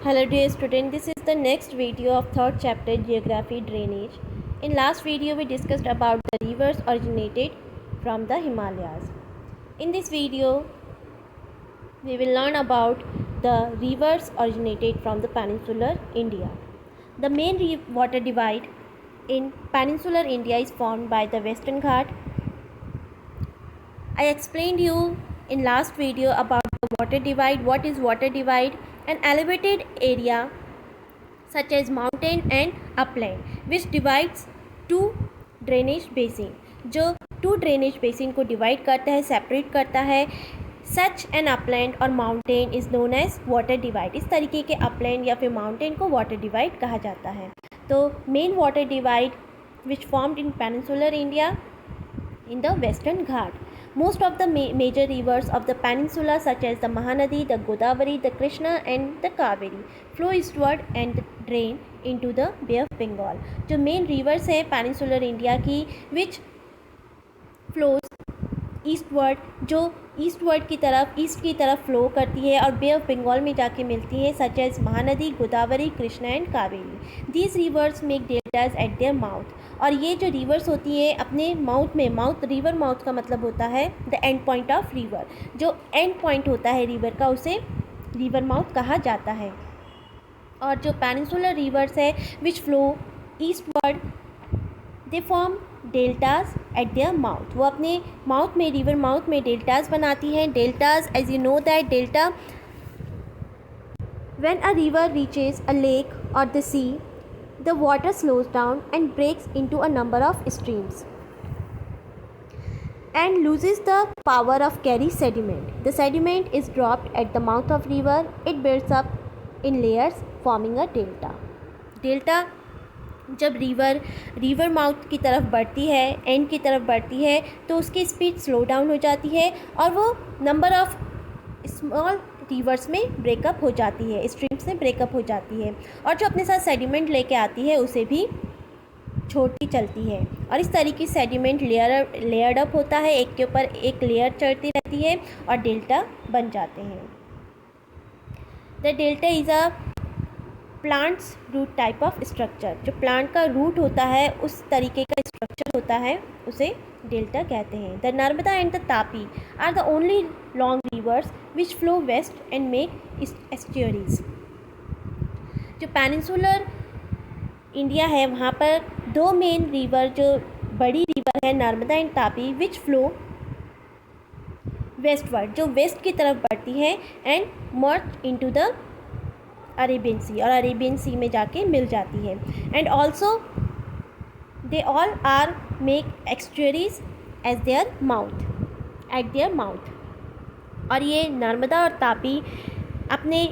Hello dear student, this is the next video of third chapter Geography Drainage. In last video we discussed about the rivers originated from the Himalayas. In this video we will learn about the rivers originated from the peninsular India. The main water divide in peninsular India is formed by the Western Ghat. I explained you in last video about the water divide, what is water divide, an elevated area such as mountain and upland which divides two drainage basin, जो two drainage basin को divide करता है, separate करता है. Such an upland और mountain is known as water divide. इस तरीके के अपलैंड या फिर माउंटेन को वाटर डिवाइड कहा जाता है. तो main water divide which formed in peninsular India in the Western Ghat. Most of the major rivers of the peninsula such as the Mahanadi, the Godavari, the Krishna and the Kaveri flow eastward and drain into the Bay of Bengal. जो main rivers है peninsular India की which flows eastward, जो eastward की तरफ east की तरफ flow करती है और बे ऑफ बंगाल में जाके मिलती है such as Mahanadi, Godavari, Krishna and Kaveri. These rivers make deltas at their mouth. और ये जो रिवर्स होती है अपने माउथ में, माउथ रिवर माउथ का मतलब होता है the end point of river. जो एंड पॉइंट होता है रिवर का उसे रिवर माउथ कहा जाता है. और जो पेनिनसुलर रिवर्स है विच flow eastward they form deltas at their mouth. वो अपने माउथ में, रिवर माउथ में डेल्टाज बनाती हैं. Deltas, as you know that delta, when a river reaches a lake or the sea, the water slows down and breaks into a number of streams and loses the power of carry sediment. The sediment is dropped at the mouth of river. It builds up in layers forming a delta. Delta जब river mouth की तरफ बढ़ती है, and की तरफ बढ़ती है, तो उसकी स्पीड स्लो डाउन हो जाती है और वो नंबर ऑफ स्मॉल रिवर्स में ब्रेकअप हो जाती है, स्ट्रीम्स में ब्रेकअप हो जाती है. और जो अपने साथ सेडिमेंट लेके आती है उसे भी छोटी चलती है. और इस तरीके से सेडिमेंट लेयर्ड अप होता है, एक के ऊपर एक लेयर चढ़ती रहती है और डेल्टा बन जाते हैं. The delta is a plants root type of structure. जो प्लांट का रूट होता है उस तरीके का स्ट्रक्चर होता है, उसे डेल्टा कहते हैं. The Narmada and the Tapi are the only long rivers which flow west and make estuaries. जो पेनिनसुलर इंडिया है वहाँ पर दो मेन रिवर, जो बड़ी रिवर है Narmada and Tapi, which flow westward, जो वेस्ट की तरफ बढ़ती है and merge into the Arabian sea, और अरेबियन सी में जाके मिल जाती है. And also they all are make estuaries as their mouth, at their mouth. और ये नर्मदा और तापी अपने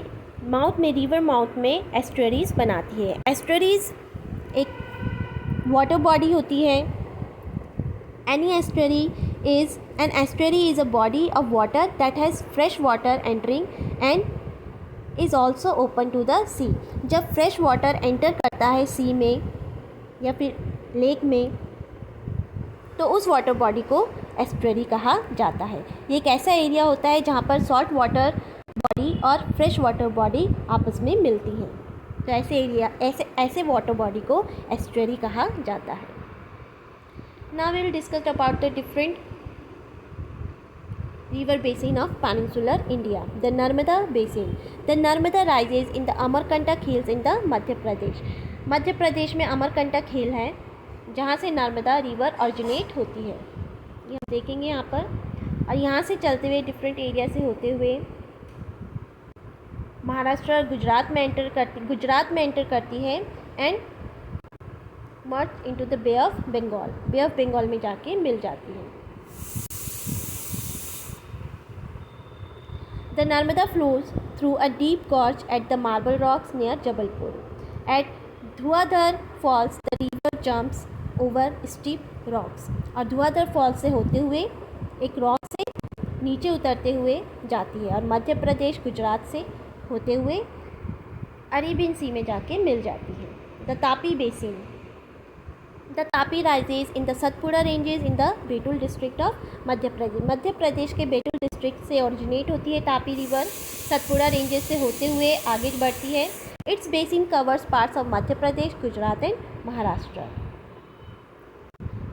माउथ में, रिवर माउथ में एस्चुअरीज बनाती है. एस्चुअरीज एक वाटर बॉडी होती है. Any estuary is an estuary is a body of water that has fresh water entering and is also open to the sea. जब फ्रेश वाटर एंटर करता है सी में या फिर लेक में, तो उस वाटर बॉडी को एस्चुअरी कहा जाता है. ये एक ऐसा एरिया होता है जहाँ पर सॉल्ट वाटर बॉडी और फ्रेश वाटर बॉडी आपस में मिलती हैं. तो ऐसे एरिया, ऐसे वाटर बॉडी को एस्चुअरी कहा जाता है. Now we will discuss about the different river basin of peninsular India. The Narmada basin. The Narmada rises in the Amarkantak hills in the Madhya Pradesh. Madhya Pradesh में अमरकंटक हिल है जहाँ से नर्मदा रिवर ऑरिजिनेट होती है. ये हम देखेंगे यहाँ पर. और यहाँ से चलते हुए डिफरेंट एरिया से होते हुए महाराष्ट्र और गुजरात में एंटर करती है and merge into the Bay of Bengal. Bay of Bengal में जाके मिल जाती है. The Narmada flows through a deep gorge at the Marble Rocks near Jabalpur. At Dhuadhar Falls, the river jumps over steep rocks. और धुआधर false से होते हुए एक रॉक से नीचे उतरते हुए जाती है और मध्य प्रदेश, गुजरात से होते हुए अरेबियन सी में जाके मिल जाती है. The Tapi basin. The Tapi rises in the Satpura ranges in the Betul district of Madhya Pradesh. Madhya Pradesh के बेतुल डिस्ट्रिक्ट से ओरिजिनेट होती है तापी रिवर. सतपुड़ा रेंजेस से होते हुए आगे बढ़ती है. Its basin covers parts of Madhya Pradesh, Gujarat and Maharashtra.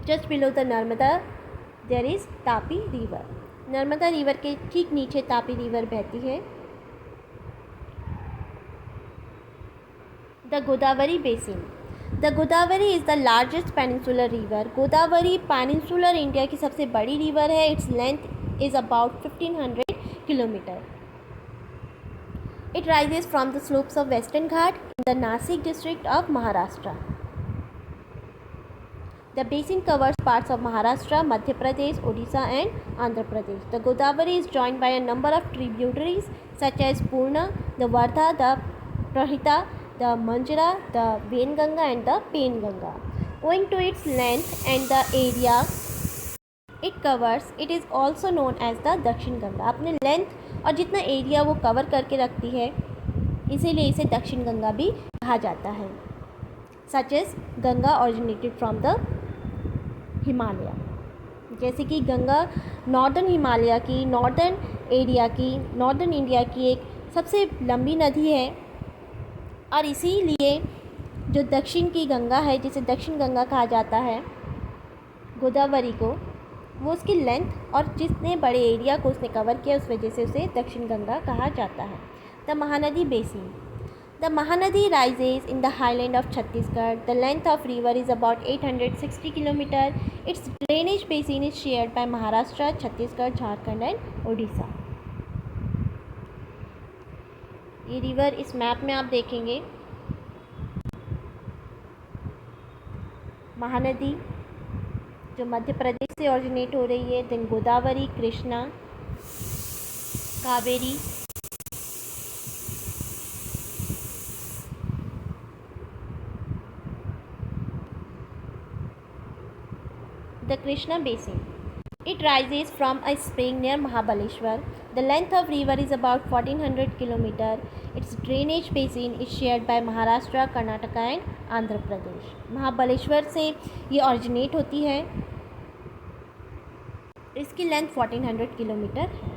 Just below the Narmada there is Tapi river. Narmada river के ठीक नीचे तापी रिवर बहती है. The Godavari basin. The Godavari is the largest peninsular river. Godavari peninsular India की सबसे बड़ी रिवर है. Its length is about 1500 kilometre. It rises from the slopes of western Ghat in the Nashik district of Maharashtra. The basin covers parts of Maharashtra, Madhya Pradesh, Odisha and Andhra Pradesh. The Godavari is joined by a number of tributaries such as Purna, the Wardha, the Pranhita, the Manjara, the Venganga and the Penganga. Owing to its length and the area it covers, it is also known as the दक्षिण गंगा. अपने length और जितना area वो cover करके रखती है इसीलिए इसे दक्षिण गंगा भी कहा जाता है. Such as Ganga originated from the Himalaya. जैसे कि गंगा नॉर्दर्न हिमालय की, नॉर्दर्न एरिया की, नॉर्दर्न इंडिया की एक सबसे लंबी नदी है और इसीलिए जो दक्षिण की गंगा है जिसे दक्षिण गंगा कहा जाता है गोदावरी को, वो उसकी लेंथ और जितने बड़े एरिया को उसने कवर किया उस वजह से उसे दक्षिण गंगा कहा जाता है. The Mahanadi basin. The Mahanadi rises in the highland of Chhattisgarh. The length of river is about 860 kilometre. It's drainage basin is shared by Maharashtra, Chhattisgarh, Jharkhand and Orissa. ये रिवर इस मैप में आप देखेंगे महानदी जो मध्य प्रदेश से ओरिजिनेट हो रही है, then Godavari, Krishna, Kaveri, the Krishna basin. It rises from a spring near Mahabaleshwar. The length of river is about 1400 km. Its drainage basin is shared by Maharashtra, Karnataka and Andhra Pradesh. Mahabaleshwar से ये ऑरिजिनेट होती है. इसकी लेंथ 1400 किलोमीटर है.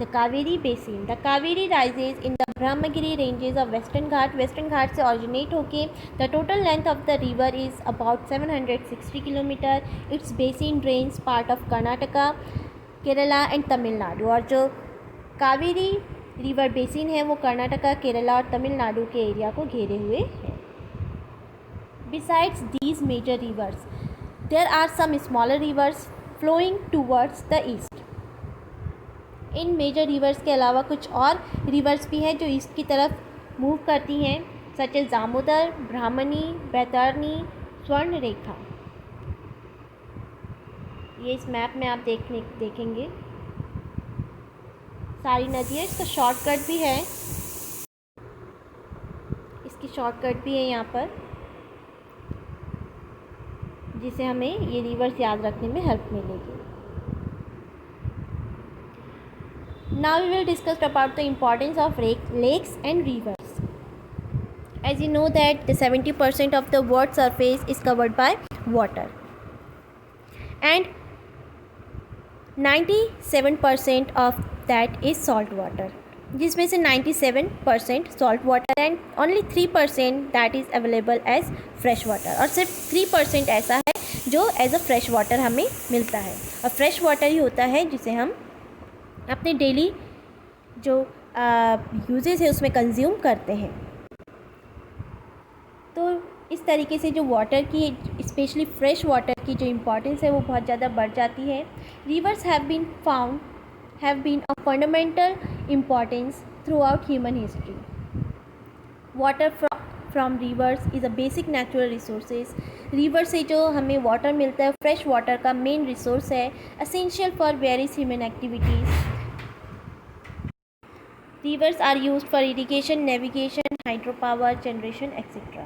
The Kaveri basin. The Kaveri rises in the Brahmagiri ranges of western Ghat. Western Ghat से originate होके the total length of the river is about 760 kilometre. Its basin drains part of Karnataka, Kerala and Tamil Nadu. और जो कावेरी रिवर बेसिन है वो कर्नाटका, केरला और तमिलनाडु के एरिया को घेरे हुए है. Besides these major rivers there are some smaller rivers flowing towards the east. इन मेजर रिवर्स के अलावा कुछ और रिवर्स भी हैं जो ईस्ट की तरफ मूव करती हैं, सच एज दामोदर, ब्राह्मणी, बैतरणी, स्वर्ण रेखा. ये इस मैप में आप देखेंगे सारी नदियाँ. इसका शॉर्टकट भी है, इसकी शॉर्टकट भी है यहाँ पर जिसे हमें ये रिवर्स याद रखने में हेल्प मिलेगी. Now we will discuss about the importance of lakes and rivers. As you know that the 70% of the world surface is covered by water and 97% of that is salt water, जिसमें से 97% salt water and only 3% that is available as fresh water. और सिर्फ 3% ऐसा है जो as a fresh water हमें मिलता है. और फ्रेश वाटर ही होता है जिसे हम अपने डेली जो यूजेस है उसमें कंज्यूम करते हैं. तो इस तरीके से जो वाटर की, स्पेशली फ्रेश वाटर की जो इम्पोर्टेंस है वो बहुत ज़्यादा बढ़ जाती है. Rivers have been a fundamental importance throughout human history. Water from rivers is a basic natural resources. River से जो हमें वाटर मिलता है फ्रेश वाटर का मेन रिसोर्स है, essential for various human activities. Rivers are used for irrigation, navigation, hydro power generation etcetera.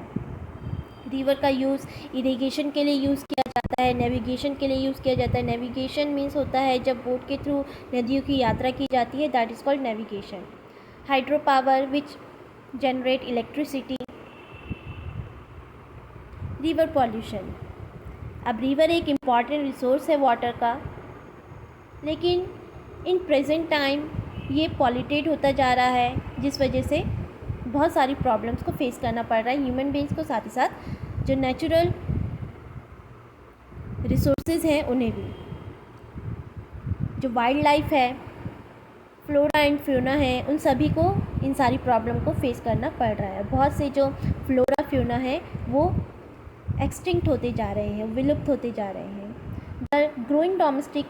River का use irrigation के लिए यूज़ किया जाता है, नेविगेशन के लिए यूज़ किया जाता है. नेविगेशन मीन्स होता है जब बोट के थ्रू नदियों की यात्रा की जाती है, that is called navigation. Hydro power which generate electricity. River pollution. अब रिवर एक इम्पॉर्टेंट रिसोर्स है वाटर का, लेकिन इन प्रेजेंट टाइम ये पॉल्यूटेड होता जा रहा है, जिस वजह से बहुत सारी प्रॉब्लम्स को फेस करना पड़ रहा है ह्यूमन बींग्स को, साथ ही साथ जो नेचुरल रिसोर्सेज हैं उन्हें भी। जो वाइल्ड लाइफ है, फ्लोरा एंड फ्यूना है, उन सभी को इन सारी प्रॉब्लम को फेस करना पड़ रहा है। बहुत से जो फ्लोरा फ्यूना है वो एक्सटिंक्ट होते जा रहे हैं, विलुप्त होते जा रहे हैं। The growing domestic,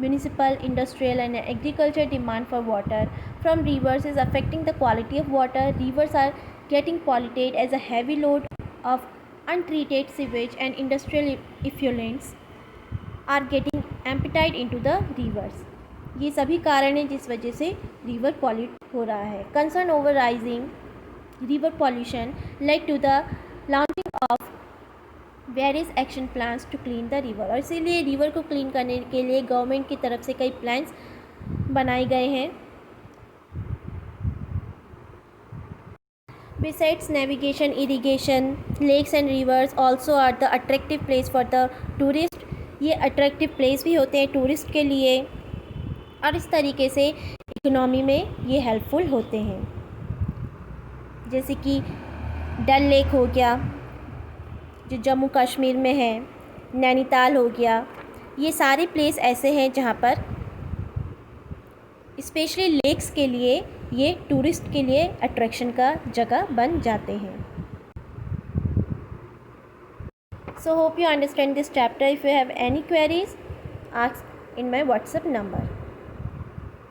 municipal, industrial and agriculture demand for water from rivers is affecting the quality of water. Rivers are getting polluted as a heavy load of untreated sewage and industrial effluents are getting emptied into the rivers. ये सभी कारण हैं जिस वजह से river pollute हो रहा है। Concern over rising river pollution led to the launching of various action plans to clean the river, और इसीलिए रिवर को क्लीन करने के लिए गवर्नमेंट की तरफ से कई प्लान्स बनाए गए हैं। Besides navigation, irrigation, lakes and rivers also are the attractive place for the tourist. ये अट्रैक्टिव प्लेस भी होते हैं टूरिस्ट के लिए, और इस तरीके से इकोनॉमी में ये हेल्पफुल होते हैं। जैसे कि डल लेक हो गया जो जम्मू कश्मीर में है, नैनीताल हो गया, ये सारे प्लेस ऐसे हैं जहाँ पर स्पेशली लेक्स के लिए ये टूरिस्ट के लिए अट्रैक्शन का जगह बन जाते हैं। So hope you understand this chapter. If you have any queries ask in my WhatsApp number.